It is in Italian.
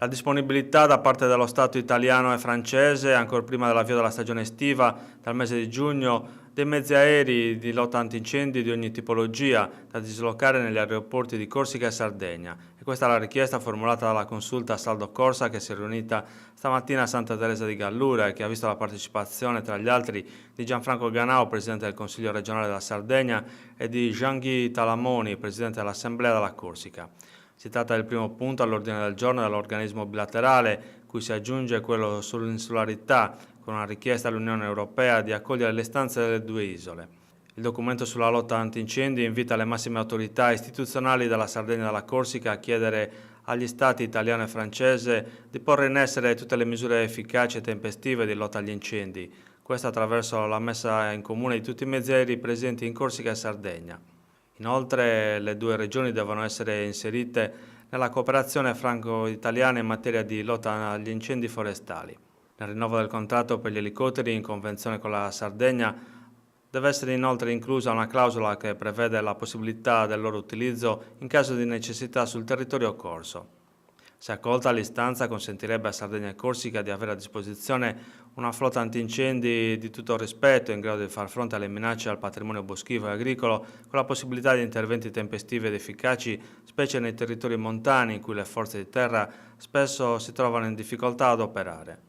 La disponibilità da parte dello Stato italiano e francese, ancora prima dell'avvio della stagione estiva, dal mese di giugno, dei mezzi aerei di lotta antincendi di ogni tipologia da dislocare negli aeroporti di Corsica e Sardegna. E questa è la richiesta formulata dalla consulta Saldo Corsa che si è riunita stamattina a Santa Teresa di Gallura e che ha visto la partecipazione, tra gli altri, di Gianfranco Ganao, Presidente del Consiglio regionale della Sardegna, e di Jean-Guy Talamoni, Presidente dell'Assemblea della Corsica. Si tratta del primo punto all'ordine del giorno dell'organismo bilaterale, cui si aggiunge quello sull'insularità, con una richiesta all'Unione Europea di accogliere le istanze delle due isole. Il documento sulla lotta antincendi invita le massime autorità istituzionali della Sardegna e della Corsica a chiedere agli Stati italiano e francese di porre in essere tutte le misure efficaci e tempestive di lotta agli incendi, questo attraverso la messa in comune di tutti i mezzi aerei presenti in Corsica e Sardegna. Inoltre le due regioni devono essere inserite nella cooperazione franco-italiana in materia di lotta agli incendi forestali. Nel rinnovo del contratto per gli elicotteri in convenzione con la Sardegna deve essere inoltre inclusa una clausola che prevede la possibilità del loro utilizzo in caso di necessità sul territorio corso. Se accolta, l'istanza consentirebbe a Sardegna e Corsica di avere a disposizione una flotta antincendi di tutto rispetto in grado di far fronte alle minacce al patrimonio boschivo e agricolo, con la possibilità di interventi tempestivi ed efficaci, specie nei territori montani in cui le forze di terra spesso si trovano in difficoltà ad operare.